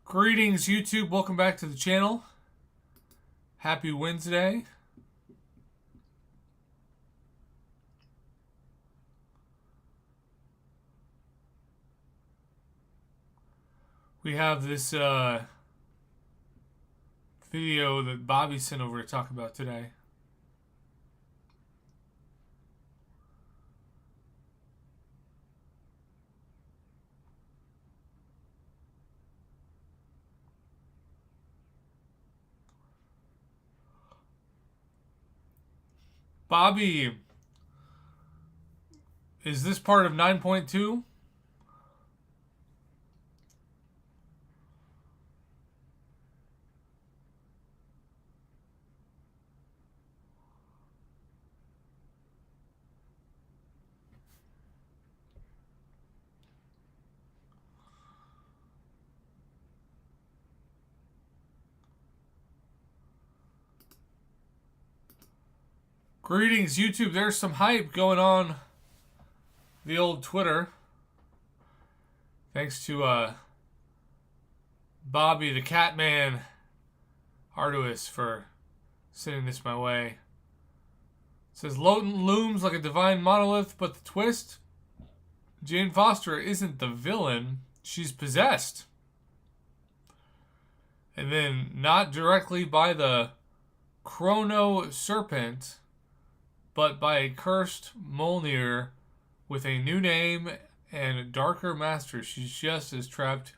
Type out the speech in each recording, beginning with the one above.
Greetings, YouTube. Welcome back to the channel. Happy Wednesday. We have this video that Bobby sent over to talk about today. Bobby, is this part of 9.2? Greetings, YouTube. There's some hype going on the old Twitter. Thanks to Bobby the Catman Arduous for sending this my way. It says, Lowton looms like a divine monolith, but the twist? Jane Foster isn't the villain. She's possessed. And then, not directly by the Chrono Serpent, but by a cursed Mjolnir with a new name and a darker master. She's just as trapped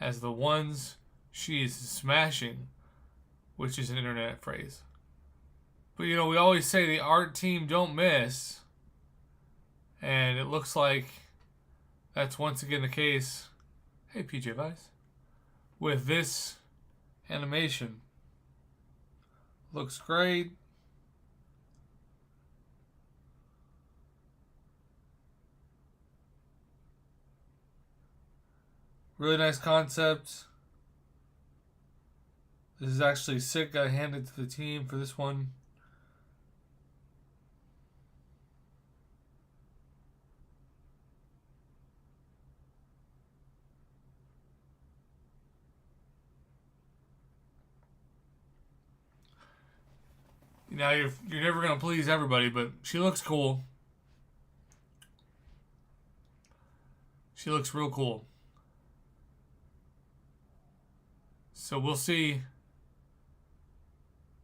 as the ones she is smashing, which is an internet phrase. But you know, we always say the art team don't miss, and it looks like that's once again the case. Hey, PJ Vice. With this animation. Looks great. Really nice concept. This is actually sick. Got handed to the team for this one. Now you're never gonna please everybody, but she looks cool. She looks real cool. So we'll see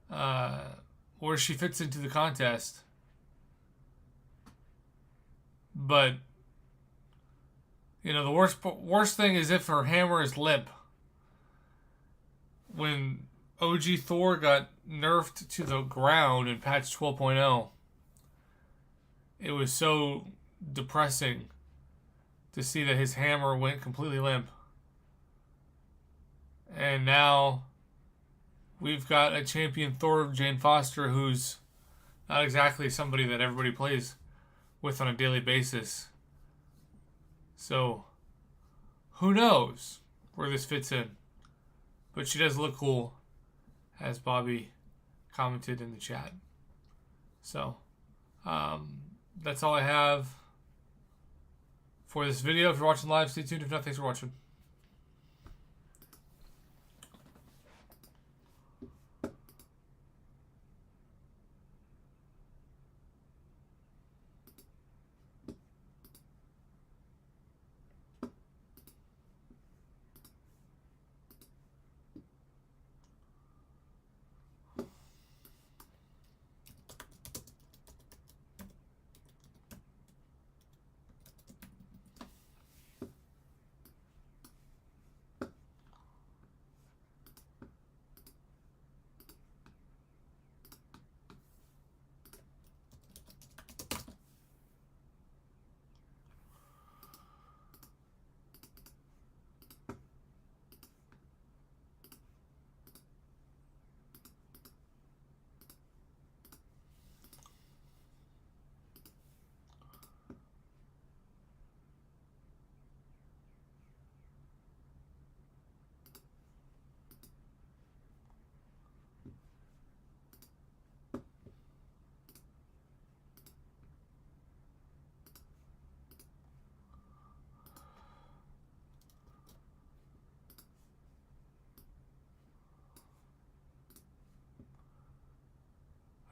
where she fits into the contest. But you know, the worst thing is if her hammer is limp. When OG Thor got nerfed to the ground in patch 12.0, it was so depressing to see that his hammer went completely limp. And now we've got a champion Thor, Jane Foster, who's not exactly somebody that everybody plays with on a daily basis. So who knows where this fits in. But she does look cool, as Bobby commented in the chat. So that's all I have for this video. If you're watching live, stay tuned. If not, thanks for watching.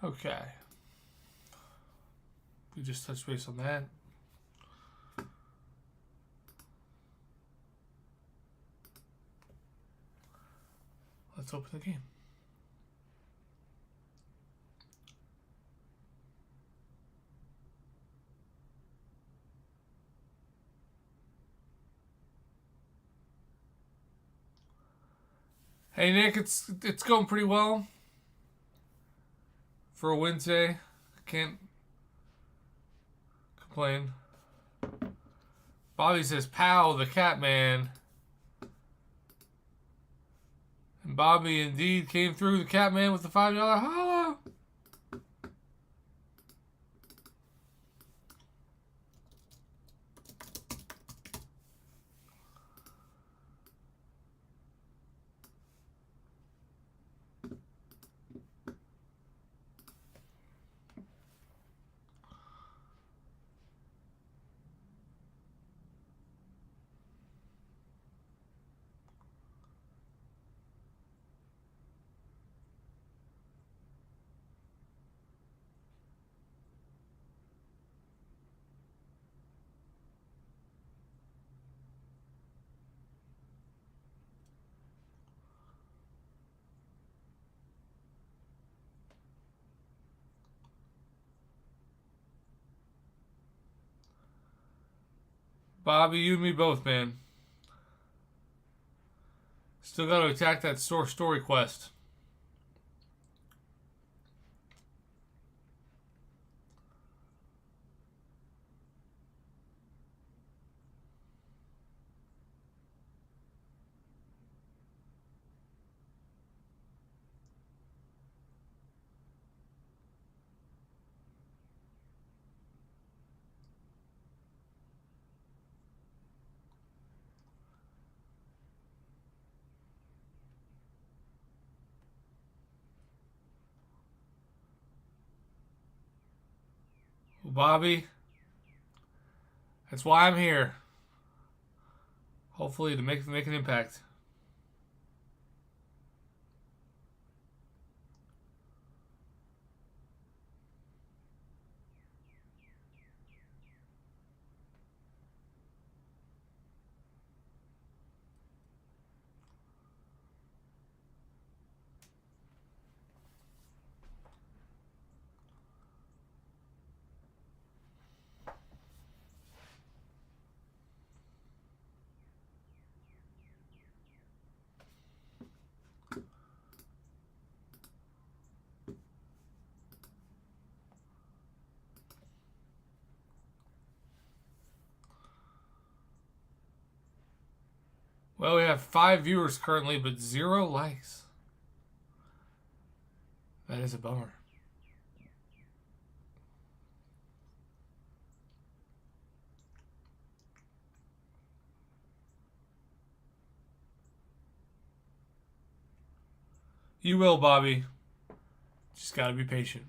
Okay. We just touched base on that. Let's open the game. Hey Nick, it's going pretty well for a Wednesday. Can't complain. Bobby says, "Pow, the cat man." And Bobby indeed came through the cat man with the $5 holla. Bobby, you and me both, man. Still got to attack that story quest. Well, Bobby, that's why I'm here. Hopefully to make an impact. Well, we have 5 viewers currently, but 0 likes. That is a bummer. You will, Bobby. Just gotta be patient.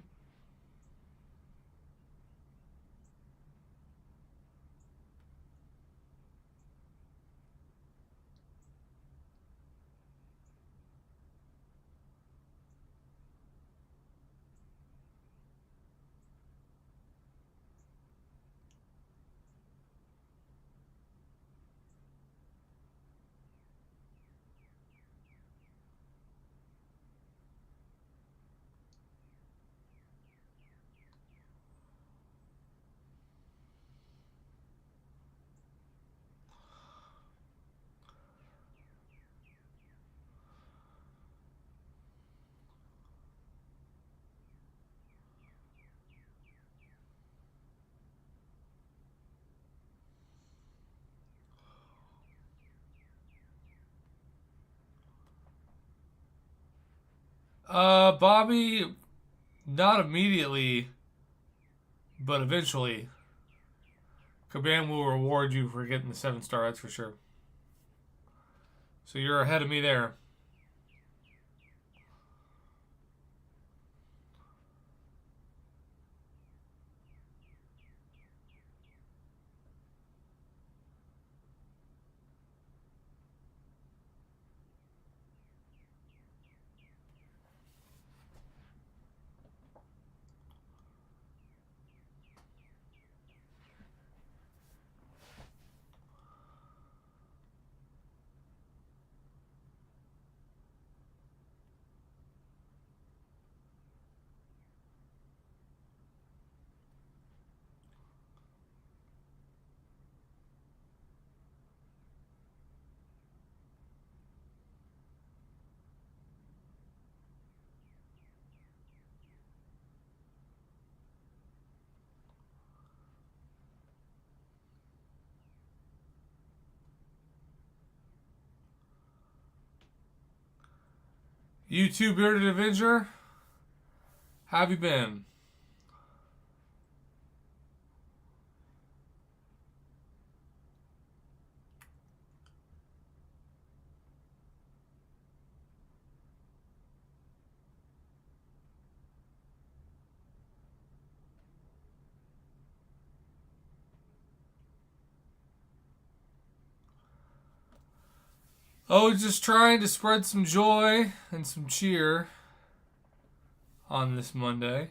Bobby, not immediately, but eventually. Kabam will reward you for getting the 7-star, that's for sure. So you're ahead of me there. You too, Bearded Avenger. How have you been? Oh, just trying to spread some joy and some cheer on this Monday.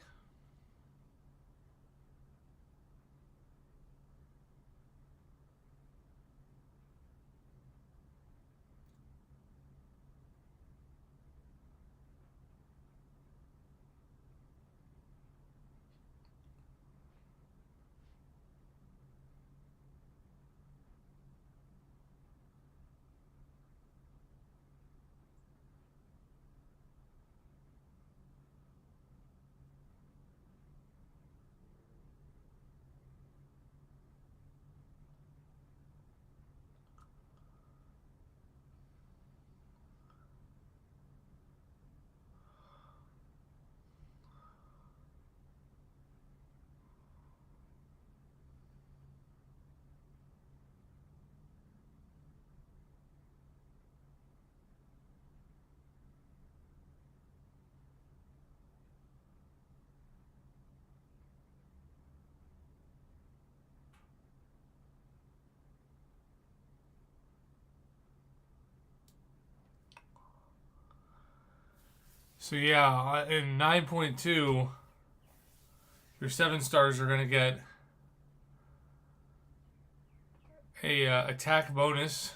So yeah, in 9.2, your 7 stars are gonna get a attack bonus.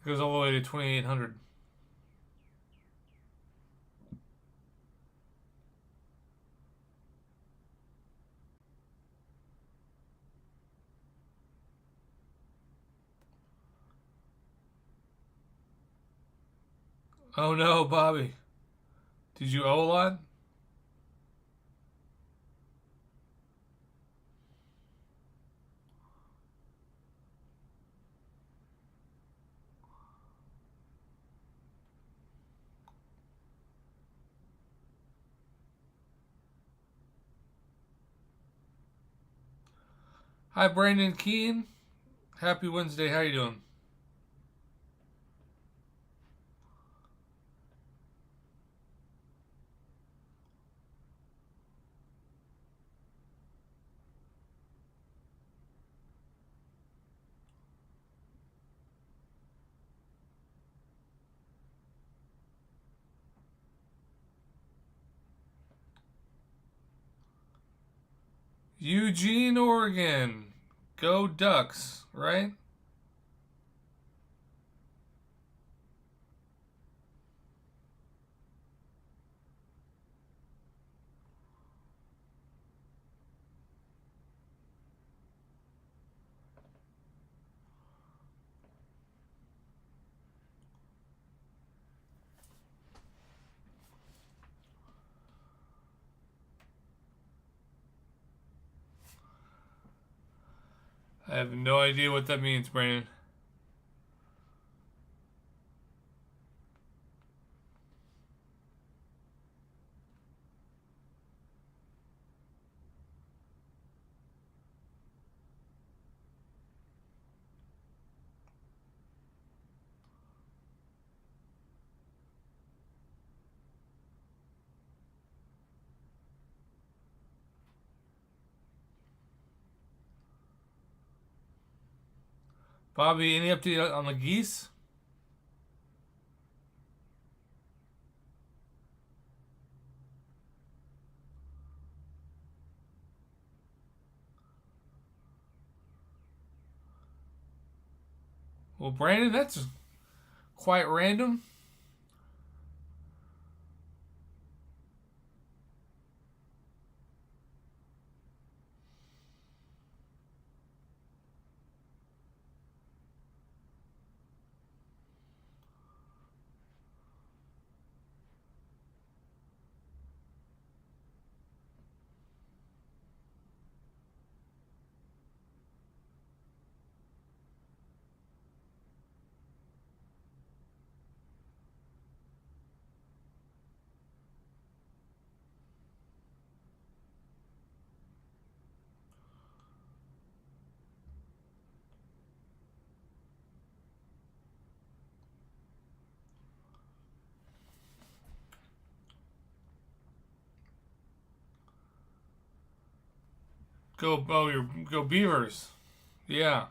It goes all the way to 2,800. Oh no, Bobby. Did you owe a lot? Hi, Brandon Keene. Happy Wednesday. How you doing? Eugene, Oregon. Go Ducks, right? I have no idea what that means, Brandon. Bobby, any update on the geese? Well, Brandon, that's quite random. go Beavers. Yeah.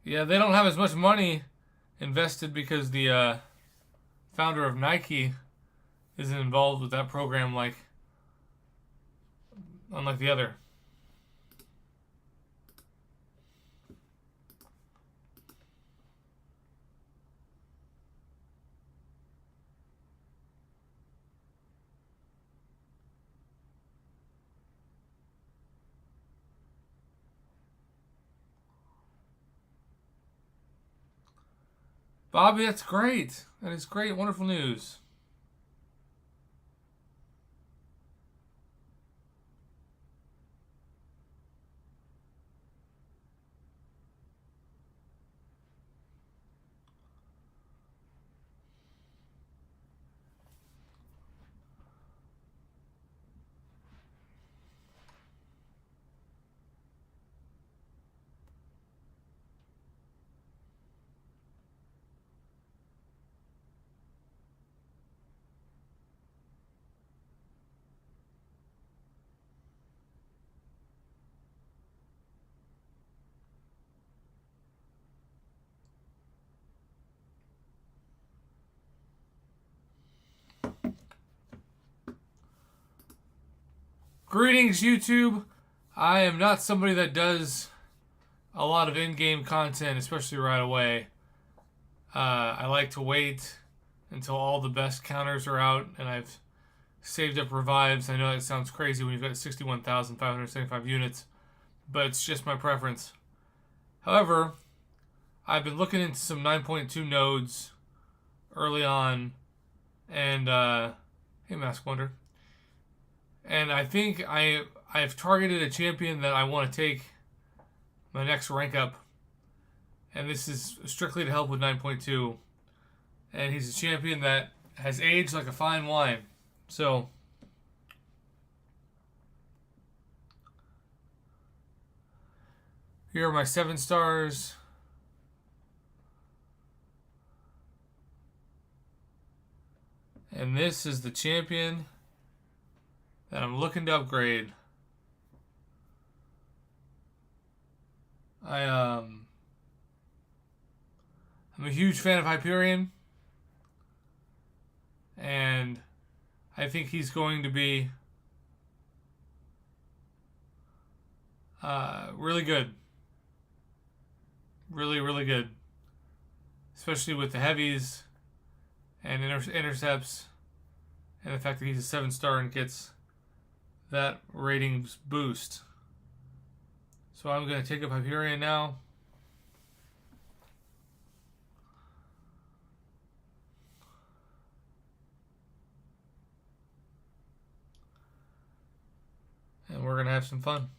Yeah, they don't have as much money invested because the founder of Nike isn't involved with that program unlike the other. Bobby, that's great. That is great, wonderful news. Greetings, YouTube. I am not somebody that does a lot of in-game content, especially right away. I like to wait until all the best counters are out, and I've saved up revives. I know that sounds crazy when you've got 61,575 units, but it's just my preference. However, I've been looking into some 9.2 nodes early on, and hey, Mask Wonder. And I think I've targeted a champion that I want to take my next rank up. And this is strictly to help with 9.2. And he's a champion that has aged like a fine wine. So here are my 7 stars. And this is the champion that I'm looking to upgrade. I'm a huge fan of Hyperion, and I think he's going to be really good. Really, really good. Especially with the heavies and intercepts, and the fact that he's a 7-star and gets that ratings boost. So I'm going to take up Hyperion now. And we're going to have some fun.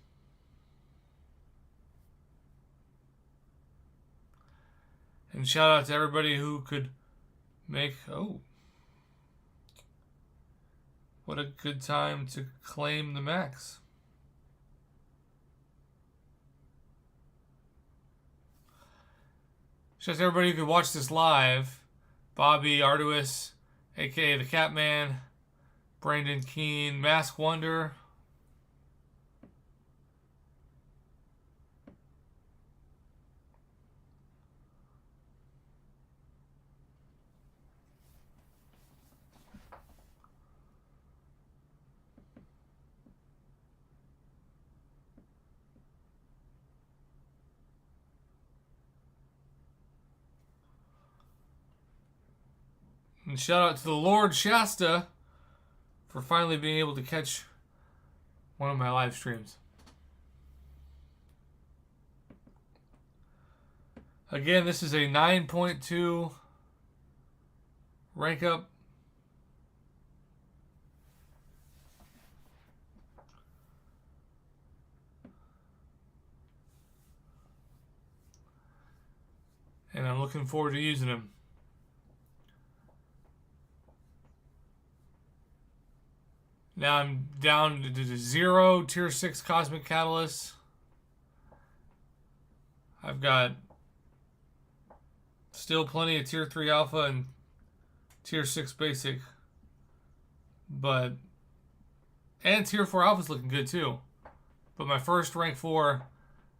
And shout out to everybody who could make... Oh. What a good time to claim the max. Shout out to everybody who could watch this live. Bobby, Arduous, a.k.a. the Catman, Brandon Keene, Mask Wonder, and shout out to the Lord Shasta for finally being able to catch one of my live streams. Again, this is a 9.2 rank up. And I'm looking forward to using him. Now I'm down to 0 Tier 6 Cosmic Catalyst. I've got still plenty of Tier 3 Alpha and Tier 6 Basic. And Tier 4 Alpha's looking good too. But my first rank 4,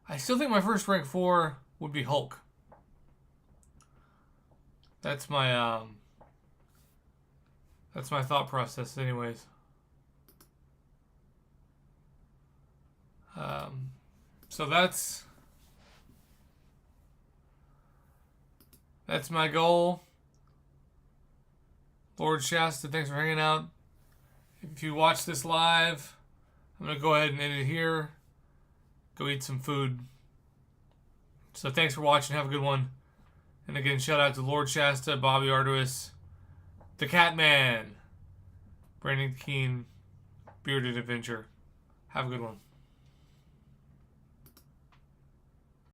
I still think my first rank 4 would be Hulk. That's my thought process, anyways. So that's my goal. Lord Shasta, thanks for hanging out. If you watch this live, I'm going to go ahead and end it here. Go eat some food. So thanks for watching. Have a good one. And again, shout out to Lord Shasta, Bobby Arduous, the Catman, Brandon Keene, Bearded Adventure. Have a good one.